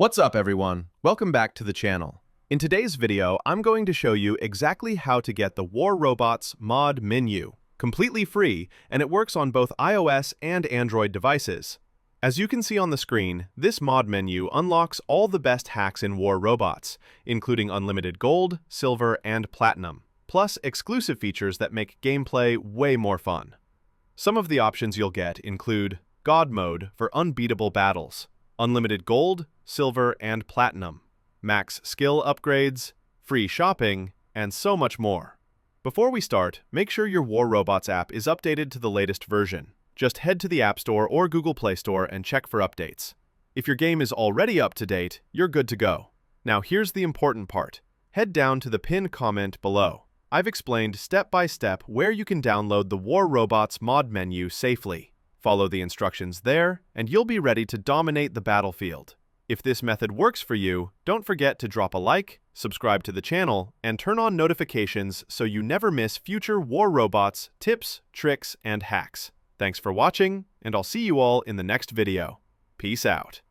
What's up, everyone? Welcome back to the channel. In today's video, I'm going to show you exactly how to get the War Robots mod menu, completely free, and it works on both iOS and Android devices. As you can see on the screen, this mod menu unlocks all the best hacks in War Robots, including unlimited gold, silver, and platinum, plus exclusive features that make gameplay way more fun. Some of the options you'll get include God Mode for unbeatable battles, unlimited gold, silver, and platinum, max skill upgrades, free shopping, and so much more. Before we start, make sure your War Robots app is updated to the latest version. Just head to the App Store or Google Play Store and check for updates. If your game is already up to date, you're good to go. Now here's the important part. Head down to the pinned comment below. I've explained step by step where you can download the War Robots mod menu safely. Follow the instructions there, and you'll be ready to dominate the battlefield. If this method works for you, don't forget to drop a like, subscribe to the channel, and turn on notifications so you never miss future War Robots tips, tricks, and hacks. Thanks for watching, and I'll see you all in the next video. Peace out.